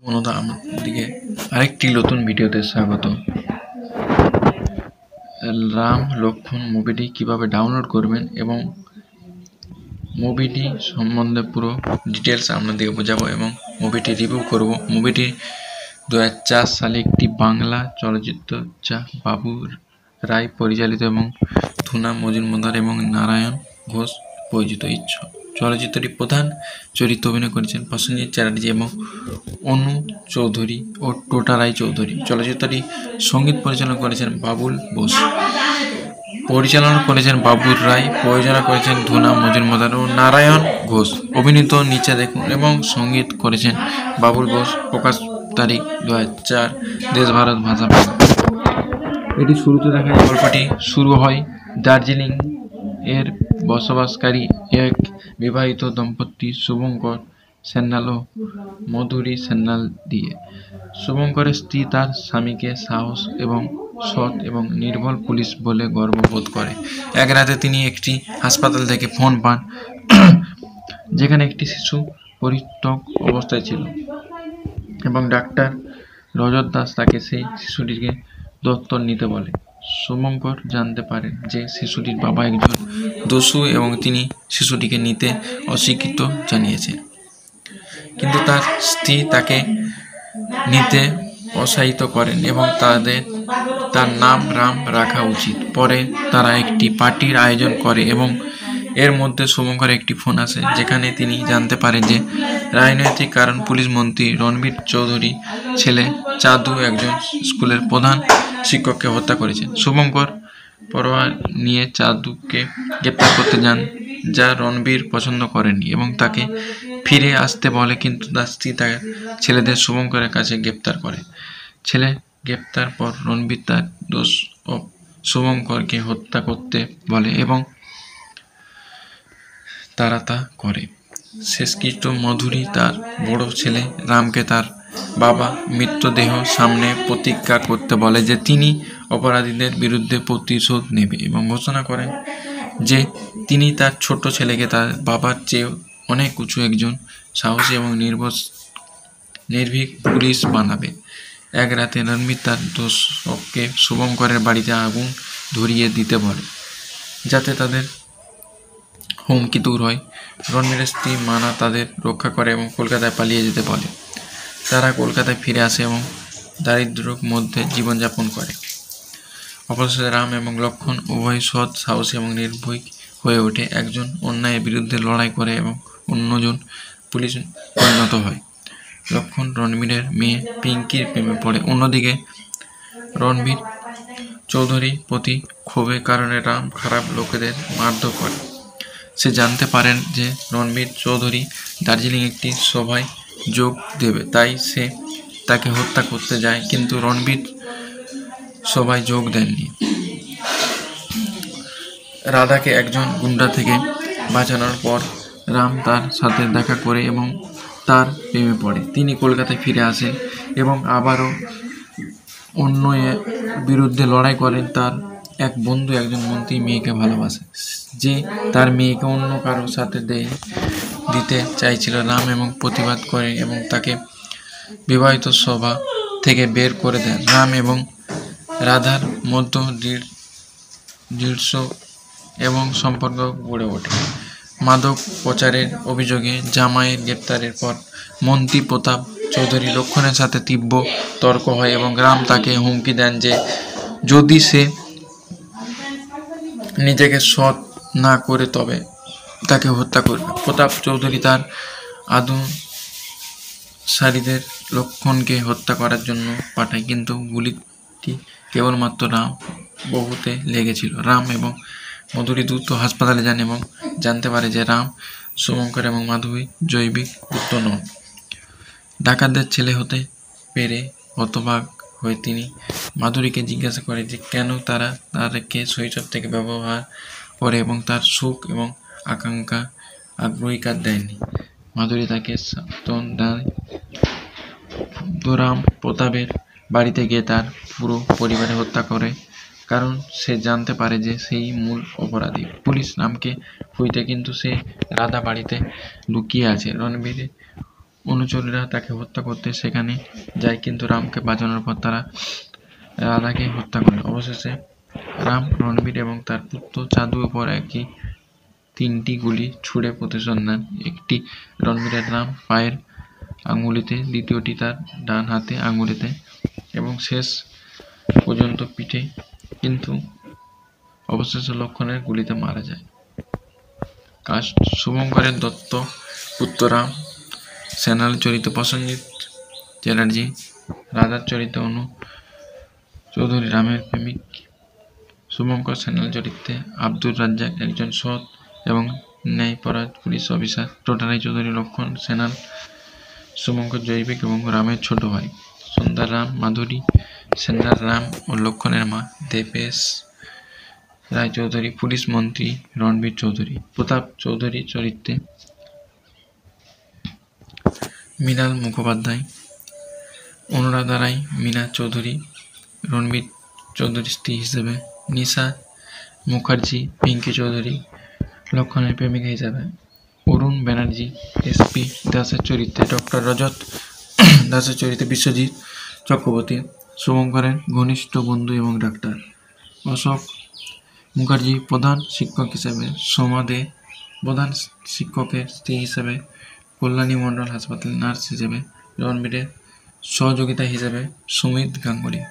বন্ধুরা আমাদেরকে আরেকটি নতুন ভিডিওতে স্বাগত। রাম লক্ষণ মুভিটি কিভাবে ডাউনলোড করবেন এবং মুভিটি সম্বন্ধে পুরো ডিটেলস আপনাদেরকে বোঝাবো এবং মুভিটি রিভিউ করব। মুভিটি 2004 সালে একটি বাংলা চলচ্চিত্র, যা বাবু রায় পরিচালিত এবং ধুনা মজুমদার এবং নারায়ণ ঘোষ পরিচিত। চলচ্চিত্রটি প্রধান চরিত্রে অভিনয় করেছেন প্রসেনজিৎ চ্যাটার্জি এবং অনু চৌধুরী ও টোটা রায় চৌধুরী। চলচ্চিত্রটি সঙ্গীত পরিচালনা করেছেন বাবুল বোস, পরিচালনা করেছেন বাবুর রায়, প্রযোজনা করেছেন ধুনা মজুমদার ও নারায়ণ ঘোষ। অভিনীত নিচে দেখুন এবং সঙ্গীত করেছেন বাবুল বোস। প্রকাশ তারিখ 2004, দেশ ভারত, ভাষা বাংলা। এটি শুরুতে দেখায় গল্পটি শুরু হয় দার্জিলিং এর বসবাসকারী এক বিবাহিত দম্পতি শুভঙ্কর সান্যাল ও মধুরী সান্যাল দিয়ে। শুভঙ্করের স্ত্রী তার স্বামীকে সাহস এবং সৎ এবং নির্ভুল পুলিশ বলে গর্ববোধ করে। এক রাতে তিনি একটি হাসপাতাল থেকে ফোন পান, যেখানে একটি শিশু পরিত্যক্ত অবস্থায় ছিল এবং ডাক্তার রজত দাস তাকে সেই শিশুটিকে দত্তক নিতে বলে। শুভঙ্কর জানতে পারেন যে শিশুটির বাবা একজন দস্যু এবং তিনি শিশুটিকে নিতে অস্বীকৃতি জানিয়েছেন, কিন্তু তার স্ত্রী তাকে নিতে উৎসাহিত করেন এবং তার নাম রাম রাখা উচিত। পরে তারা একটি পার্টির আয়োজন করে এবং এর মধ্যে শুভঙ্করের একটি ফোন আসে, যেখানে তিনি জানতে পারেন যে রাজনৈতিক কারণ পুলিশ মন্ত্রী রণবীর চৌধুরী ছেলে চাঁদু একজন স্কুলের প্রধান শিক্ষককে হত্যা করেছেন। শুভঙ্কর পরোয়া নিয়ে চাঁদুকে গ্রেপ্তার করতে যান, যা রণবীর পছন্দ করেনি এবং তাকে ফিরে আসতে বলে, কিন্তু তার স্ত্রী তার ছেলেদের শুভঙ্করের কাছে গ্রেপ্তার করে। ছেলে গ্রেপ্তার পর রণবীর তার দোষ ও শুভঙ্করকে হত্যা করতে বলে এবং তারা তা করে। শেষকৃত্য মধুরী তার বড় ছেলে রামকে তার বাবা মৃতদেহ সামনে প্রতিজ্ঞা করতে বলে যে তিনি অপরাধীদের বিরুদ্ধে প্রতিশোধ নেবে এবং ঘোষণা করেন যে তিনি তার ছোট ছেলেকে তার বাবার চেয়ে অনেক উঁচু একজন সাহসী এবং নির্ভীক পুলিশ বানাবে। এক রাতে রণবীর তার দোষককে শুভঙ্করের বাড়িতে আগুন ধরিয়ে দিতে বলে, যাতে তাদের হুমকি দূর হয়। রণবীরের স্ত্রী মানা তাদের রক্ষা করে এবং কলকাতায় পালিয়ে যেতে বলে। তারা কলকাতায় ফিরে আসে এবং দারিদ্র্যের মধ্যে জীবনযাপন করে। অবশেষে রাম এবং লক্ষণ উভয় সৎ, সাহসী এবং নির্ভীক হয়ে ওঠে। একজন অন্যায়ের বিরুদ্ধে লড়াই করে এবং অন্যজন পুলিশ পরিণত হয়। লক্ষণ রণবীরের মেয়ে পিঙ্কির প্রেমে পড়ে। অন্যদিকে রণবীর চৌধুরীর প্রতি ক্ষোভের কারণে রাম খারাপ লোকেদের মারধর করে। সে জানতে পারেন যে রণবীর চৌধুরী দার্জিলিং একটি সভায় যোগ দেবে, তাই সে তাকে হত্যা করতে যায়, কিন্তু রণবীর সভায় যোগ দেননি। রাধাকে একজন গুন্ডা থেকে বাঁচানোর পর রাম তার সাথে দেখা করে এবং তার প্রেমে পড়ে। তিনি কলকাতায় ফিরে আসেন এবং আবারও অন্যায়ের বিরুদ্ধে লড়াই করেন। তার এক বন্ধু একজন মন্ত্রী মেয়েকে ভালোবাসে, যে তার মেয়েকে অন্য কারোর সাথে দিতে চাইছিল। রাম এবং প্রতিবাদ করে এবং তাকে বিবাহিত সভা থেকে বের করে দেন। রাম এবং রাধার মধ্যে দৃঢ় এবং সম্পর্ক গড়ে ওঠে। মাদক পাচারের অভিযোগে জামাইয়ের গ্রেপ্তারের পর মন্ত্রী প্রতাপ চৌধুরী লক্ষণের সাথে তীব্র তর্ক হয় এবং রাম তাকে হুমকি দেন যে যদি সে নিজেকে সৎ না করে তবে তাকে হত্যা করবে। প্রতাপ চৌধুরী তার আদর্শারীদের লক্ষণকে হত্যা করার জন্য পাঠায়, কিন্তু গুলিটি কেবলমাত্র রাম বাহুতে লেগেছিল। রাম এবং মধুরী দ্রুত হাসপাতালে যান এবং জানতে পারে যে রাম, শুভঙ্কর এবং মাধবী জৈবিক পুত্র নন। ডাকাতদের ছেলে হতে পেরে হতবাক হয়ে তিনি মাধুরীকে জিজ্ঞাসা করে যে কেন তারা তাদেরকে শৈশব থেকে ব্যবহার করে এবং তার সুখ এবং আকাঙ্ক্ষা অগ্রাধিকার দেয়নি। মাধুরী তাকে সান্ত্বনা দেয়। রাম প্রতাপের বাড়িতে গিয়ে তার পুরো পরিবারে হত্যা করে, কারণ সে জানতে পারে যে সেই মূল অপরাধী। পুলিশ রামকে খুঁজে, কিন্তু সে রাধা বাড়িতে লুকিয়ে আছে। রণবীর অনুচরীরা তাকে হত্যা করতে সেখানে যায়, কিন্তু রামকে বাঁচানোর পর তারা রাধাকে হত্যা করে। অবশেষে রাম, রণবীর এবং তার পুত্র চাঁদু উপর তিনটি গুলি ছুড়ে প্রতিশোধ নেন। একটি রণবীরের রাম পায়ের আঙুলিতে, দ্বিতীয়টি তার ডান হাতে আঙুলিতে এবং শেষ পর্যন্ত পিঠে, কিন্তু অবশেষে লক্ষণের গুলিতে মারা যায়। কাস্ট: শুভঙ্করের দত্ত পুত্র রাম, সেনাল চরিত্রে প্রসেনজিৎ চ্যাটার্জি, রাধার চরিত্রে অনু চৌধুরী রামের প্রেমিক। শুভঙ্কর সেনাল চরিত্রে আব্দুর রাজ্জাক একজন সৎ এবং ন্যায়পরায়ণ পুলিশ অফিসার। টোটা রায়চৌধুরী লক্ষণ সেনাল, শুভঙ্কর জৈবিক এবং রামের ছোট ভাই। সন্ধ্যা রাম মাধুরী সেনাল রাম ও লক্ষণের মা। দেবেশ রায়চৌধুরী পুলিশ মন্ত্রী রণবীর চৌধুরী। প্রতাপ চৌধুরী চরিত্রে মৃণাল মুখোপাধ্যায়। অনুরাধা রায় মীনা চৌধুরী রণবীর চৌধুরীর স্ত্রী হিসেবে। নিশা মুখার্জি পিঙ্কি চৌধুরী লক্ষণের প্রেমিকা হিসাবে। অরুণ ব্যানার্জি এসপি দাসের চরিত্রে। ডক্টর রজত দাসের চরিত্রে বিশ্বজিৎ চক্রবর্তী শুভঙ্করের ঘনিষ্ঠ বন্ধু এবং ডাক্তার। অশোক মুখার্জি প্রধান শিক্ষক হিসেবে। সোমা দে প্রধান শিক্ষকের স্ত্রী হিসেবে। কল্যাণী মণ্ডল হাসপাতালে নার্স হিসেবে। রণবীরের সহযোগিতা হিসেবে সুমিত গাঙ্গুলি।